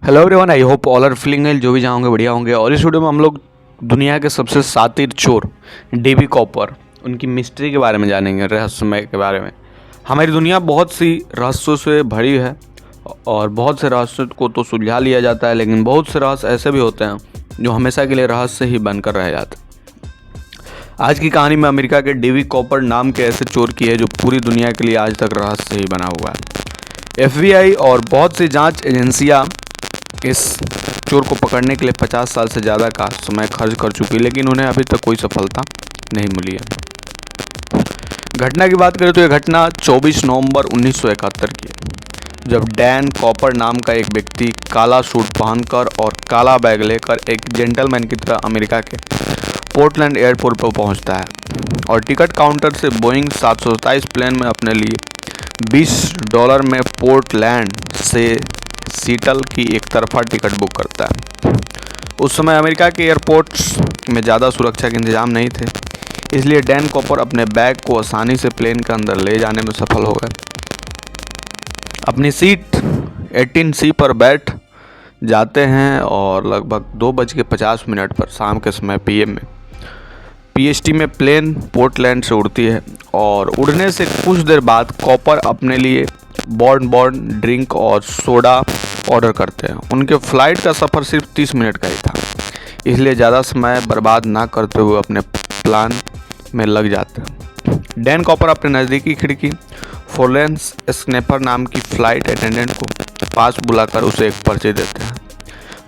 Hello everyone, I hope all are feeling well. जो भी जहाँ होंगे बढ़िया होंगे। और इस वीडियो में हम लोग दुनिया के सबसे शातिर चोर डीबी कॉपर, उनकी मिस्ट्री के बारे में जानेंगे, रहस्यमय के बारे में। हमारी दुनिया बहुत सी रहस्यों से भरी है और बहुत से रहस्यों को तो सुलझा लिया जाता है, लेकिन बहुत से रहस्य ऐसे भी होते हैं जो हमेशा के लिए रहस्य ही बनकर रह जाते हैं। आज की कहानी में अमेरिका के डीबी कॉपर नाम के ऐसे चोर की है जो पूरी दुनिया के लिए आज तक रहस्य ही बना हुआ है। FBI और बहुत सी जांच एजेंसियां इस चोर को पकड़ने के लिए 50 साल से ज़्यादा का समय खर्च कर चुकी, लेकिन उन्हें अभी तक कोई सफलता नहीं मिली है। घटना की बात करें तो यह घटना 24 नवंबर 1971 की है, जब डैन कॉपर नाम का एक व्यक्ति काला सूट पहनकर और काला बैग लेकर एक जेंटलमैन की तरह अमेरिका के पोर्टलैंड एयरपोर्ट पर पहुंचता है और टिकट काउंटर से बोइंग 727 प्लेन में अपने लिए $20 में पोर्टलैंड से सीटल की एक तरफा टिकट बुक करता है। उस समय अमेरिका के एयरपोर्ट्स में ज़्यादा सुरक्षा के इंतजाम नहीं थे, इसलिए डैन कॉपर अपने बैग को आसानी से प्लेन के अंदर ले जाने में सफल हो गए। अपनी सीट 18C पर बैठ जाते हैं और लगभग 2:50 पर शाम के समय PM में PST में प्लेन पोर्टलैंड से उड़ती है और उड़ने से कुछ देर बाद कॉपर अपने लिए बॉर्न ड्रिंक और सोडा ऑर्डर करते हैं। उनके फ्लाइट का सफ़र सिर्फ 30 मिनट का ही था, इसलिए ज़्यादा समय बर्बाद ना करते हुए अपने प्लान में लग जाते हैं। डैन कॉपर अपने नज़दीकी खिड़की फ्लोरेंस स्नेपर नाम की फ़्लाइट अटेंडेंट को पास बुलाकर उसे एक पर्ची देते हैं।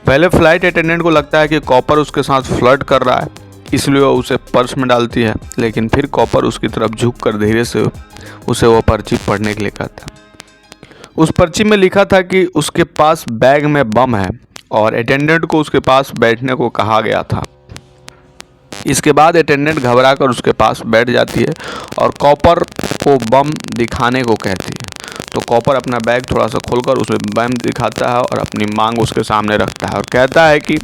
पहले फ़्लाइट अटेंडेंट को लगता है कि कॉपर उसके साथ फ्लर्ट कर रहा है, इसलिए वह उसे पर्स में डालती है, लेकिन फिर कॉपर उसकी तरफ झुककर धीरे से उसे वह पर्ची पढ़ने के लिए कहता है। उस पर्ची में लिखा था कि उसके पास बैग में बम है और अटेंडेंट को उसके पास बैठने को कहा गया था। इसके बाद अटेंडेंट घबराकर उसके पास बैठ जाती है और कॉपर को बम दिखाने को कहती है। तो कॉपर अपना बैग थोड़ा सा खोलकर उसे बम दिखाता है और अपनी मांग उसके सामने रखता है और कहता है कि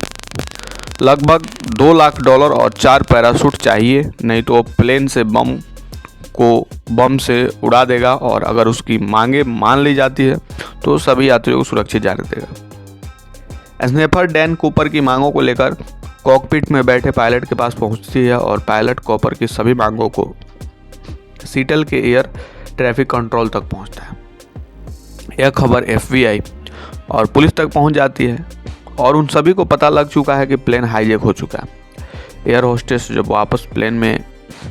लगभग $2 लाख और 4 पैराशूट चाहिए, नहीं तो वो प्लेन से बम से उड़ा देगा, और अगर उसकी मांगे मान ली जाती है तो सभी यात्रियों को सुरक्षित जाने देगा। स्नेपर डैन कूपर की मांगों को लेकर कॉकपिट में बैठे पायलट के पास पहुंचती है और पायलट कॉपर की सभी मांगों को सीटल के एयर ट्रैफिक कंट्रोल तक पहुंचता है। यह खबर FBI और पुलिस तक पहुंच जाती है और उन सभी को पता लग चुका है कि प्लेन हाईजैक हो चुका है। एयर होस्टेस जब वापस प्लेन में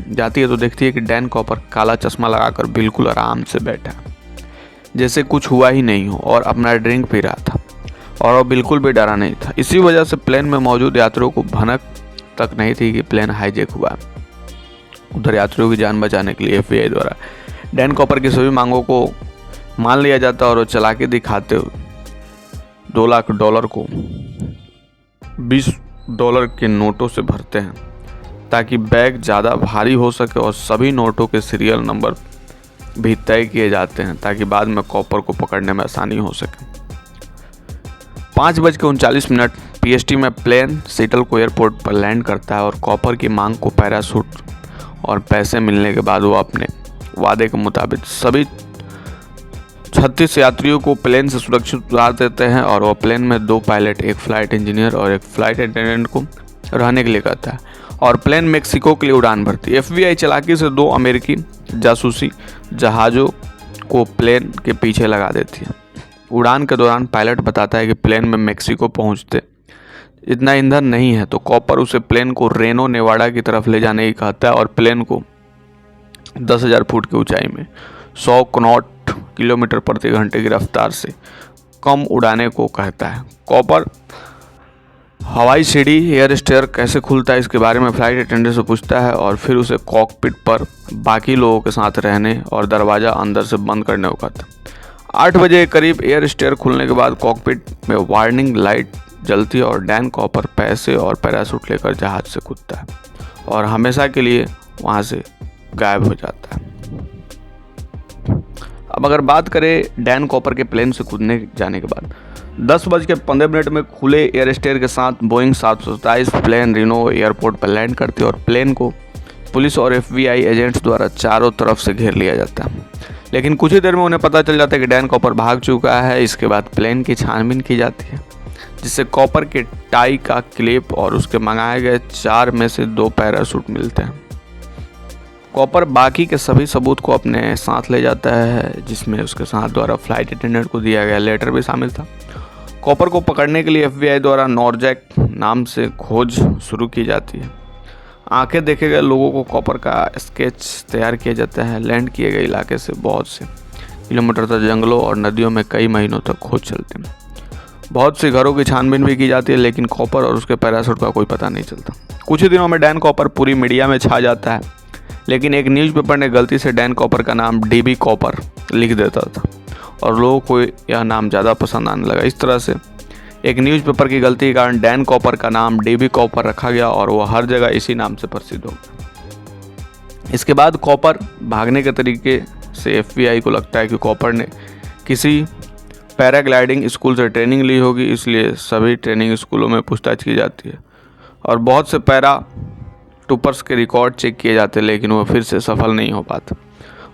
जाती है तो देखती है कि डैन कॉपर काला चश्मा लगाकर बिल्कुल आराम से बैठा, जैसे कुछ हुआ ही नहीं हो, और अपना ड्रिंक पी रहा था और वह बिल्कुल भी डरा नहीं था। इसी वजह से प्लेन में मौजूद यात्रियों को भनक तक नहीं थी कि प्लेन हाईजैक हुआ। उधर यात्रियों की जान बचाने के लिए FBI द्वारा डैन कॉपर की सभी मांगों को मान लिया जाता और वो चालाकी दिखाते हुए $2 लाख को $20 के नोटों से भरते हैं ताकि बैग ज़्यादा भारी हो सके, और सभी नोटों के सीरियल नंबर भी तय किए जाते हैं ताकि बाद में कॉपर को पकड़ने में आसानी हो सके। 5:39 PST में प्लेन सीटल को एयरपोर्ट पर लैंड करता है और कॉपर की मांग को पैराशूट और पैसे मिलने के बाद वो अपने वादे के मुताबिक सभी 36 यात्रियों को प्लेन से सुरक्षित उतार देते हैं और वह प्लेन में 2 पायलट, एक फ्लाइट इंजीनियर और एक फ्लाइट अटेंडेंट को रहने के लिए कहता है और प्लेन मेक्सिको के लिए उड़ान भरती है। FBI चालाकी से 2 अमेरिकी जासूसी जहाज़ों को प्लेन के पीछे लगा देती है। उड़ान के दौरान पायलट बताता है कि प्लेन में मेक्सिको पहुंचते इतना ईंधन नहीं है, तो कॉपर उसे प्लेन को रेनो नेवाडा की तरफ ले जाने की कहता है और प्लेन को 10,000 फुट की ऊंचाई में 100 किलोमीटर प्रति घंटे की रफ्तार से कम उड़ाने को कहता है। कॉपर हवाई सीढ़ी एयर स्टेयर कैसे खुलता है इसके बारे में फ्लाइट अटेंडेंट से पूछता है और फिर उसे कॉकपिट पर बाकी लोगों के साथ रहने और दरवाज़ा अंदर से बंद करने को कहता है। 8 बजे के करीब एयर स्टेयर खुलने के बाद कॉकपिट में वार्निंग लाइट जलती है और डैन कॉपर पैसे और पैराशूट लेकर जहाज से कूदता है और हमेशा के लिए वहाँ से गायब हो जाता है। अब अगर बात करें डैन कॉपर के प्लेन से कूदने जाने के बाद 10:15 में खुले एयर स्टेयर के साथ बोइंग 727 प्लेन रिनो एयरपोर्ट पर लैंड करती है और प्लेन को पुलिस और FBI एजेंट्स द्वारा चारों तरफ से घेर लिया जाता है। लेकिन कुछ ही देर में उन्हें पता चल जाता है कि डैन कॉपर भाग चुका है। इसके बाद प्लेन की छानबीन की जाती है जिससे कॉपर के टाई का क्लिप और उसके मंगाए गए 4 में से 2 पैराशूट मिलते हैं। कॉपर बाकी के सभी सबूत को अपने साथ ले जाता है, जिसमें उसके साथ द्वारा फ्लाइट अटेंडेंट को दिया गया लेटर भी शामिल था। कॉपर को पकड़ने के लिए FBI द्वारा नॉरजैक नाम से खोज शुरू की जाती है। आंखें देखे गए लोगों को कॉपर का स्केच तैयार किया जाता है। लैंड किए गए इलाके से बहुत से किलोमीटर तक जंगलों और नदियों में कई महीनों तक खोज चलते हैं। बहुत से घरों की छानबीन भी की जाती है, लेकिन कॉपर और उसके पैराशूट का कोई पता नहीं चलता। कुछ ही दिनों में डैन कॉपर पूरी मीडिया में छा जाता है, लेकिन एक न्यूज़पेपर ने गलती से डैन कॉपर का नाम DB कॉपर लिख देता था और लोगों को यह नाम ज़्यादा पसंद आने लगा। इस तरह से एक न्यूज़पेपर की गलती के कारण डैन कॉपर का नाम DB कॉपर रखा गया और वह हर जगह इसी नाम से प्रसिद्ध हो गया। इसके बाद कॉपर भागने के तरीके से FBI को लगता है कि कॉपर ने किसी पैराग्लाइडिंग स्कूल से ट्रेनिंग ली होगी, इसलिए सभी ट्रेनिंग स्कूलों में पूछताछ की जाती है और बहुत से पैरा टूपर्स के रिकॉर्ड चेक किए जाते हैं, लेकिन वो फिर से सफल नहीं हो पाते।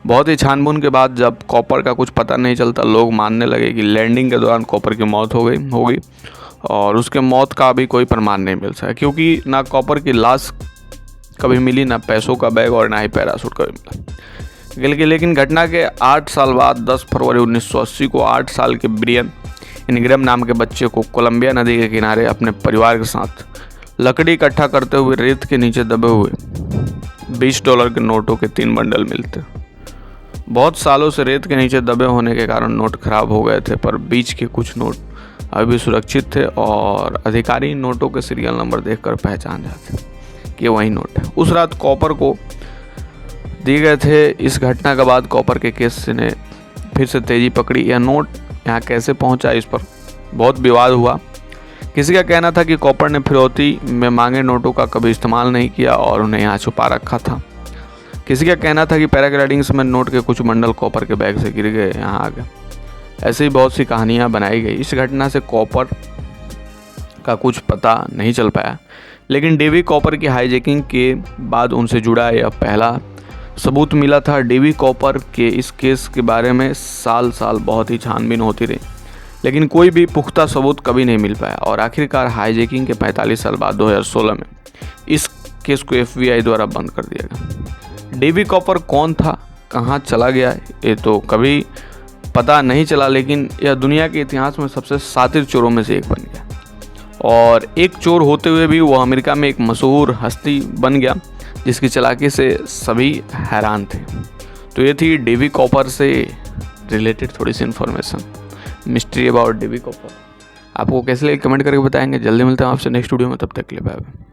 बहुत ही छानबीन के बाद जब कॉपर का कुछ पता नहीं चलता, लोग मानने लगे कि लैंडिंग के दौरान कॉपर की मौत हो गई और उसके मौत का भी कोई प्रमाण नहीं मिल सका, क्योंकि ना कॉपर की लाश कभी मिली, ना पैसों का बैग और ना ही पैराशूट कभी मिला। लेकिन घटना के 8 साल बाद 10 फरवरी 1980 को 8 साल के ब्रियन इनग्रैम नाम के बच्चे को कोलंबिया नदी के किनारे अपने परिवार के साथ लकड़ी इकट्ठा करते हुए रेत के नीचे दबे हुए $20 के नोटों के 3 बंडल मिलते। बहुत सालों से रेत के नीचे दबे होने के कारण नोट खराब हो गए थे, पर बीच के कुछ नोट अभी भी सुरक्षित थे और अधिकारी नोटों के सीरियल नंबर देखकर पहचान जाते कि वही नोट है। उस रात कॉपर को दिए गए थे। इस घटना के बाद कॉपर के केस ने फिर से तेजी पकड़ी। यह नोट यहाँ कैसे पहुँचा, इस पर बहुत विवाद हुआ। किसी का कहना था कि कॉपर ने फिरौती में मांगे नोटों का कभी इस्तेमाल नहीं किया और उन्हें यहाँ छुपा रखा था। किसी का कहना था कि पैराग्लाइडिंग समय नोट के कुछ बंडल कॉपर के बैग से गिर गए, यहाँ आ गए। ऐसी बहुत सी कहानियाँ बनाई गई। इस घटना से कॉपर का कुछ पता नहीं चल पाया, लेकिन DB कॉपर की हाईजैकिंग के बाद उनसे जुड़ा यह पहला सबूत मिला था। DB कॉपर के इस केस के बारे में साल बहुत ही छानबीन होती रही, लेकिन कोई भी पुख्ता सबूत कभी नहीं मिल पाया और आखिरकार हाईजैकिंग के 45 साल बाद 2016 में इस केस को FBI द्वारा बंद कर दिया गया। DB कॉपर कौन था, कहाँ चला गया, ये तो कभी पता नहीं चला, लेकिन यह दुनिया के इतिहास में सबसे शातिर चोरों में से एक बन गया और एक चोर होते हुए भी वह अमेरिका में एक मशहूर हस्ती बन गया, जिसकी चालाकी से सभी हैरान थे। तो ये थी DB कॉपर से रिलेटेड थोड़ी सी information, mystery about DB copper. आपको कैसे लगे कमेंट करके बताएंगे। जल्दी मिलते हैं आपसे नेक्स्ट वीडियो में, तब तक के लिए बाय बाय।